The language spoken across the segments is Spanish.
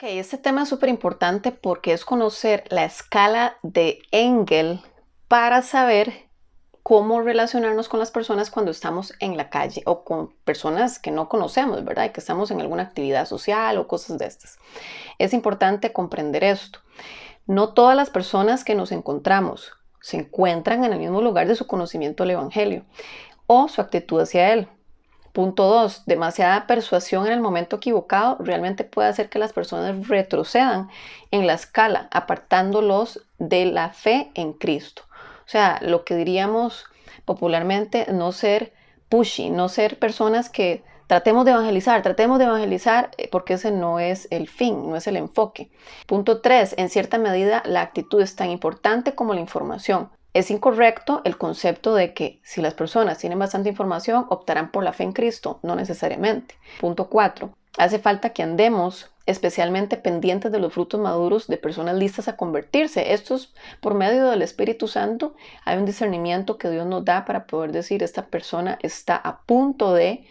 Este tema es súper importante porque es conocer la escala de Engel para saber cómo relacionarnos con las personas cuando estamos en la calle o con personas que no conocemos, ¿verdad? Y que estamos en alguna actividad social o cosas de estas. Es importante comprender esto. No todas las personas que nos encontramos se encuentran en el mismo lugar de su conocimiento del Evangelio o su actitud hacia él. Punto 2. Demasiada persuasión en el momento equivocado realmente puede hacer que las personas retrocedan en la escala, apartándolos de la fe en Cristo. O sea, lo que diríamos popularmente, no ser pushy, no ser personas que tratemos de evangelizar, porque ese no es el fin, no es el enfoque. Punto 3. En cierta medida, la actitud es tan importante como la información. Es incorrecto el concepto de que si las personas tienen bastante información, optarán por la fe en Cristo. No necesariamente. Punto 4. Hace falta que andemos especialmente pendientes de los frutos maduros de personas listas a convertirse. Esto es por medio del Espíritu Santo. Hay un discernimiento que Dios nos da para poder decir esta persona está a punto de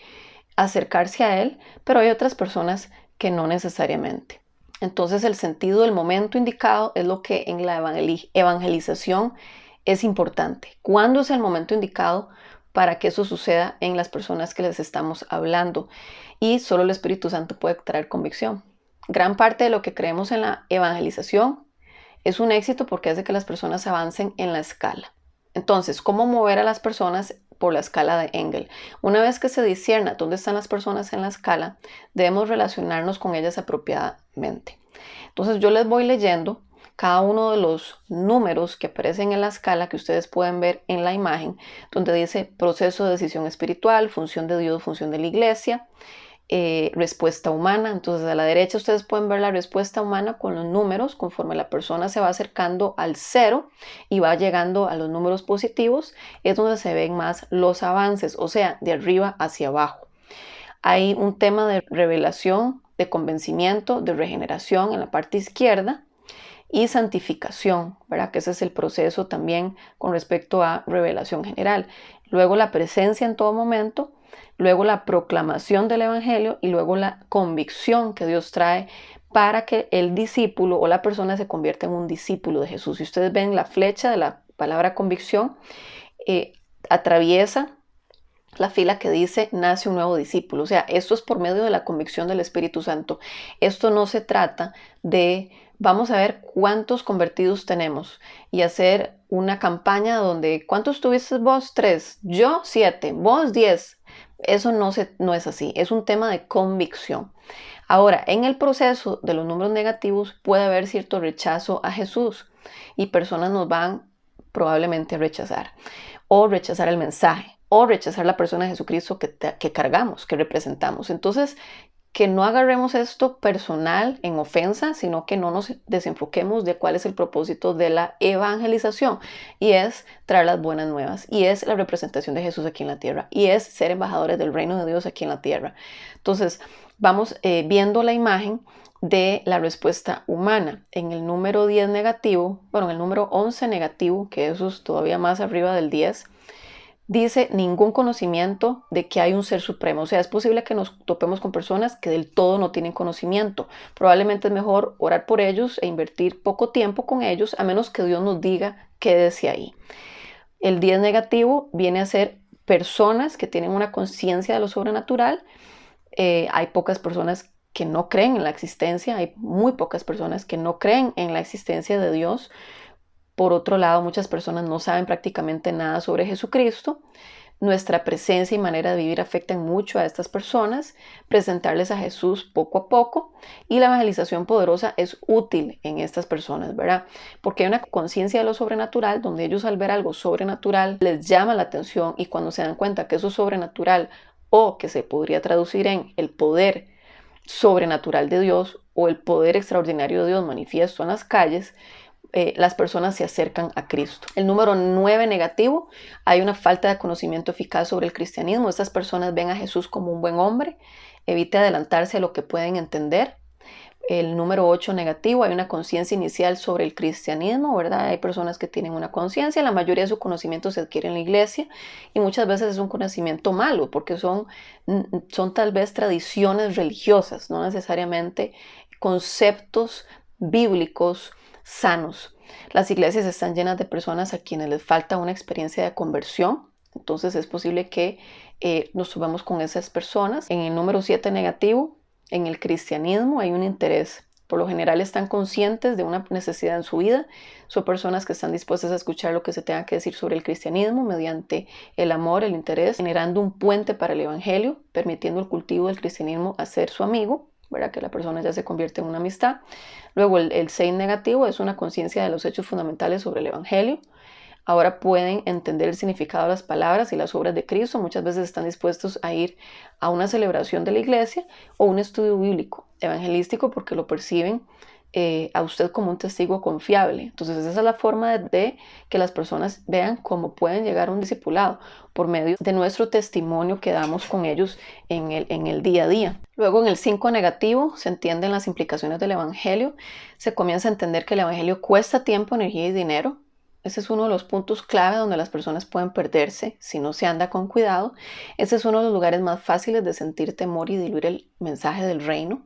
acercarse a Él, pero hay otras personas que no necesariamente. Entonces el sentido del momento indicado es lo que en la evangelización es importante. ¿Cuándo es el momento indicado para que eso suceda en las personas que les estamos hablando? Y solo el Espíritu Santo puede traer convicción. Gran parte de lo que creemos en la evangelización es un éxito porque hace que las personas avancen en la escala. Entonces, ¿cómo mover a las personas por la escala de Engel? Una vez que se discierna dónde están las personas en la escala, debemos relacionarnos con ellas apropiadamente. Entonces, yo les voy leyendo cada uno de los números que aparecen en la escala que ustedes pueden ver en la imagen, donde dice proceso de decisión espiritual, función de Dios, función de la iglesia, respuesta humana. Entonces a la derecha ustedes pueden ver la respuesta humana con los números conforme la persona se va acercando al 0 y va llegando a los números positivos, es donde se ven más los avances, o sea, de arriba hacia abajo. Hay un tema de revelación, de convencimiento, de regeneración en la parte izquierda y santificación, ¿verdad? Que ese es el proceso también con respecto a revelación general. Luego la presencia en todo momento, luego la proclamación del Evangelio y luego la convicción que Dios trae para que el discípulo o la persona se convierta en un discípulo de Jesús. Si ustedes ven la flecha de la palabra convicción, atraviesa la fila que dice nace un nuevo discípulo. O sea, esto es por medio de la convicción del Espíritu Santo. Esto no se trata de vamos a ver cuántos convertidos tenemos y hacer una campaña donde ¿cuántos tuviste vos? 3, yo 7, vos 10. Eso no es así, es un tema de convicción. Ahora, en el proceso de los números negativos puede haber cierto rechazo a Jesús y personas nos van probablemente a rechazar o rechazar el mensaje o rechazar la persona de Jesucristo que cargamos, que representamos. Entonces, que no agarremos esto personal en ofensa, sino que no nos desenfoquemos de cuál es el propósito de la evangelización y es traer las buenas nuevas y es la representación de Jesús aquí en la tierra y es ser embajadores del reino de Dios aquí en la tierra. Entonces vamos viendo la imagen de la respuesta humana. En el número 10 negativo, bueno, en el número 11 negativo, que eso es todavía más arriba del 10, dice ningún conocimiento de que hay un ser supremo. O sea, es posible que nos topemos con personas que del todo no tienen conocimiento. Probablemente es mejor orar por ellos e invertir poco tiempo con ellos, a menos que Dios nos diga quédese ahí. El 10 negativo viene a ser personas que tienen una conciencia de lo sobrenatural. Hay pocas personas que no creen en la existencia, hay muy pocas personas que no creen en la existencia de Dios. Por otro lado, muchas personas no saben prácticamente nada sobre Jesucristo. Nuestra presencia y manera de vivir afectan mucho a estas personas. Presentarles a Jesús poco a poco y la evangelización poderosa es útil en estas personas, ¿verdad? Porque hay una conciencia de lo sobrenatural donde ellos al ver algo sobrenatural les llama la atención y cuando se dan cuenta que eso es sobrenatural o que se podría traducir en el poder sobrenatural de Dios o el poder extraordinario de Dios manifiesto en las calles, las personas se acercan a Cristo. El número 9 negativo, hay una falta de conocimiento eficaz sobre el cristianismo. Estas personas ven a Jesús como un buen hombre, evita adelantarse a lo que pueden entender. El número 8 negativo, hay una conciencia inicial sobre el cristianismo, ¿verdad? Hay personas que tienen una conciencia, la mayoría de su conocimiento se adquiere en la iglesia y muchas veces es un conocimiento malo porque son tal vez tradiciones religiosas, no necesariamente conceptos bíblicos sanos. Las iglesias están llenas de personas a quienes les falta una experiencia de conversión. Entonces es posible que nos subamos con esas personas. En el número 7 negativo, en el cristianismo hay un interés. Por lo general están conscientes de una necesidad en su vida. Son personas que están dispuestas a escuchar lo que se tenga que decir sobre el cristianismo mediante el amor, el interés, generando un puente para el evangelio, permitiendo el cultivo del cristianismo a ser su amigo, ¿verdad? Que la persona ya se convierte en una amistad. Luego el 6 negativo es una conciencia de los hechos fundamentales sobre el evangelio. Ahora pueden entender el significado de las palabras y las obras de Cristo. Muchas veces están dispuestos a ir a una celebración de la iglesia o un estudio bíblico, evangelístico, porque lo perciben a usted como un testigo confiable. Entonces esa es la forma de que las personas vean cómo pueden llegar a un discipulado por medio de nuestro testimonio que damos con ellos en el día a día. Luego en el 5 negativo se entienden las implicaciones del evangelio. Se comienza a entender que el evangelio cuesta tiempo, energía y dinero. Ese es uno de los puntos clave donde las personas pueden perderse si no se anda con cuidado. Ese es uno de los lugares más fáciles de sentir temor y diluir el mensaje del reino.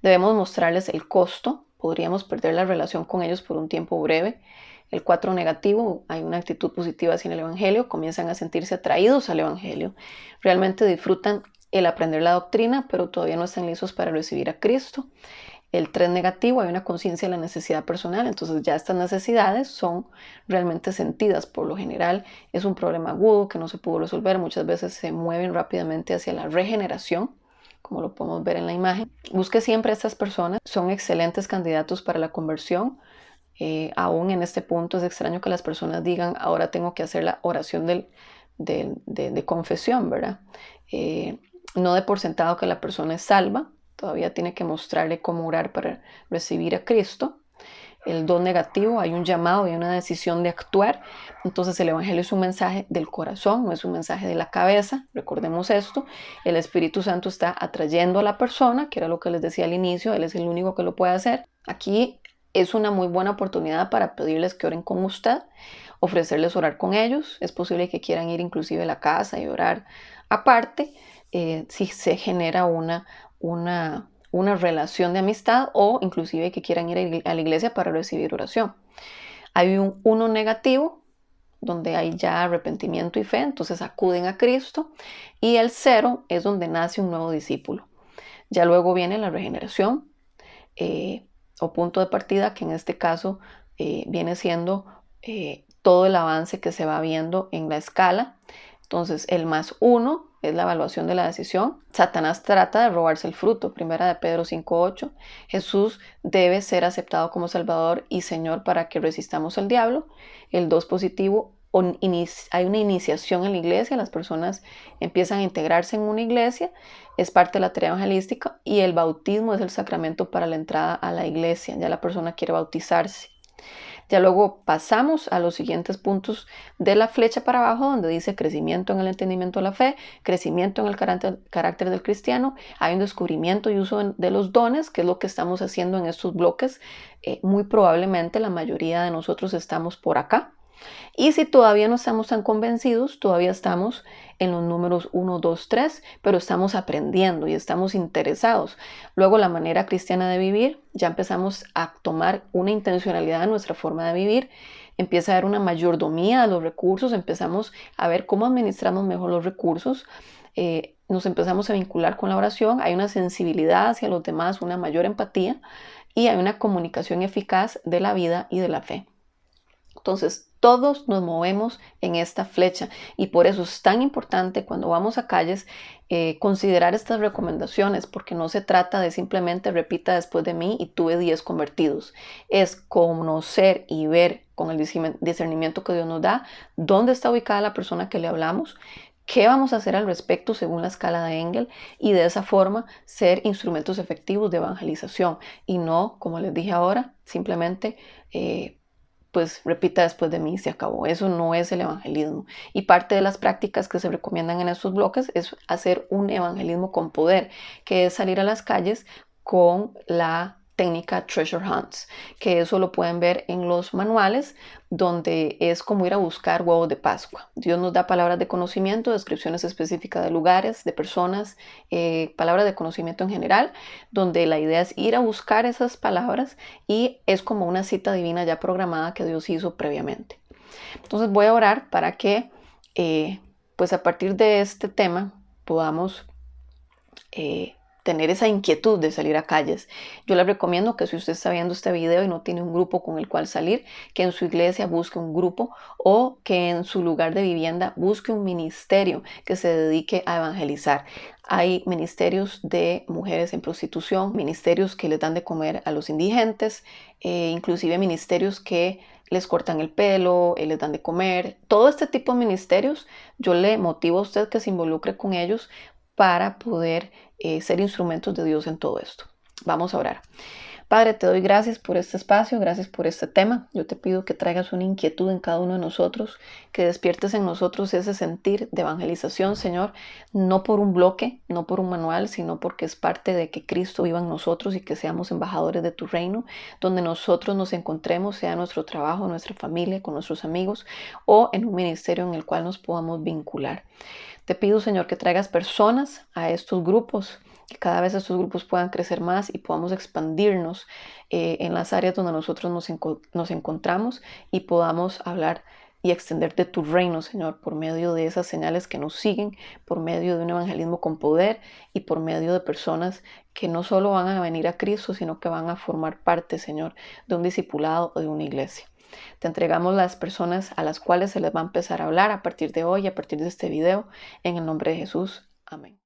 Debemos mostrarles el costo. Podríamos perder la relación con ellos por un tiempo breve. El 4 negativo, hay una actitud positiva hacia el evangelio. Comienzan a sentirse atraídos al evangelio. Realmente disfrutan el aprender la doctrina, pero todavía no están listos para recibir a Cristo. El 3 negativo, hay una conciencia de la necesidad personal, entonces ya estas necesidades son realmente sentidas. Por lo general es un problema agudo que no se pudo resolver, muchas veces se mueven rápidamente hacia la regeneración, como lo podemos ver en la imagen. Busque siempre a estas personas, son excelentes candidatos para la conversión. Aún en este punto es extraño que las personas digan, ahora tengo que hacer la oración de confesión, ¿verdad? No de por sentado que la persona es salva. Todavía tiene que mostrarle cómo orar para recibir a Cristo. El 2 negativo, hay un llamado y una decisión de actuar. Entonces el evangelio es un mensaje del corazón, no es un mensaje de la cabeza. Recordemos esto. El Espíritu Santo está atrayendo a la persona, que era lo que les decía al inicio. Él es el único que lo puede hacer. Aquí es una muy buena oportunidad para pedirles que oren con usted, ofrecerles orar con ellos. Es posible que quieran ir inclusive a la casa y orar aparte. Si se genera una relación de amistad o inclusive que quieran ir a la iglesia para recibir oración. Hay un 1 negativo, donde hay ya arrepentimiento y fe, entonces acuden a Cristo. Y el 0 es donde nace un nuevo discípulo. Ya luego viene la regeneración o punto de partida, que en este caso viene siendo todo el avance que se va viendo en la escala. Entonces el +1 es la evaluación de la decisión. Satanás trata de robarse el fruto. Primera de Pedro 5:8. Jesús debe ser aceptado como Salvador y Señor para que resistamos al diablo. El 2 positivo, hay una iniciación en la iglesia. Las personas empiezan a integrarse en una iglesia. Es parte de la tarea evangelística. Y el bautismo es el sacramento para la entrada a la iglesia. Ya la persona quiere bautizarse. Ya luego pasamos a los siguientes puntos de la flecha para abajo, donde dice crecimiento en el entendimiento de la fe, crecimiento en el carácter del cristiano. Hay un descubrimiento y uso de los dones, que es lo que estamos haciendo en estos bloques. Muy probablemente la mayoría de nosotros estamos por acá. Y si todavía no estamos tan convencidos, todavía estamos en los números 1, 2, 3, pero estamos aprendiendo y estamos interesados. Luego la manera cristiana de vivir, ya empezamos a tomar una intencionalidad en nuestra forma de vivir, empieza a haber una mayordomía de los recursos, empezamos a ver cómo administramos mejor los recursos, nos empezamos a vincular con la oración, hay una sensibilidad hacia los demás, una mayor empatía y hay una comunicación eficaz de la vida y de la fe. Entonces, todos nos movemos en esta flecha y por eso es tan importante cuando vamos a calles considerar estas recomendaciones, porque no se trata de simplemente repita después de mí y tuve 10 convertidos. Es conocer y ver con el discernimiento que Dios nos da dónde está ubicada la persona que le hablamos, qué vamos a hacer al respecto según la escala de Engel y de esa forma ser instrumentos efectivos de evangelización y no, como les dije ahora, simplemente pues repita después de mí y se acabó. Eso no es el evangelismo. Y parte de las prácticas que se recomiendan en estos bloques es hacer un evangelismo con poder, que es salir a las calles con la técnica treasure hunts, que eso lo pueden ver en los manuales, donde es como ir a buscar huevos de Pascua. Dios nos da palabras de conocimiento, descripciones específicas de lugares, de personas, palabras de conocimiento en general, donde la idea es ir a buscar esas palabras y es como una cita divina ya programada que Dios hizo previamente. Entonces voy a orar para que pues a partir de este tema podamos tener esa inquietud de salir a calles. Yo les recomiendo que si usted está viendo este video y no tiene un grupo con el cual salir, que en su iglesia busque un grupo o que en su lugar de vivienda busque un ministerio que se dedique a evangelizar. Hay ministerios de mujeres en prostitución, ministerios que les dan de comer a los indigentes, inclusive ministerios que les cortan el pelo, les dan de comer. Todo este tipo de ministerios, yo le motivo a usted que se involucre con ellos para poder ser instrumentos de Dios en todo esto. Vamos a orar. Padre, te doy gracias por este espacio, gracias por este tema. Yo te pido que traigas una inquietud en cada uno de nosotros, que despiertes en nosotros ese sentir de evangelización, Señor, no por un bloque, no por un manual, sino porque es parte de que Cristo viva en nosotros y que seamos embajadores de tu reino, donde nosotros nos encontremos, sea en nuestro trabajo, nuestra familia, con nuestros amigos o en un ministerio en el cual nos podamos vincular. Te pido, Señor, que traigas personas a estos grupos, que cada vez estos grupos puedan crecer más y podamos expandirnos en las áreas donde nosotros nos encontramos y podamos hablar y extender de tu reino, Señor, por medio de esas señales que nos siguen, por medio de un evangelismo con poder y por medio de personas que no solo van a venir a Cristo, sino que van a formar parte, Señor, de un discipulado o de una iglesia. Te entregamos las personas a las cuales se les va a empezar a hablar a partir de hoy, a partir de este video, en el nombre de Jesús. Amén.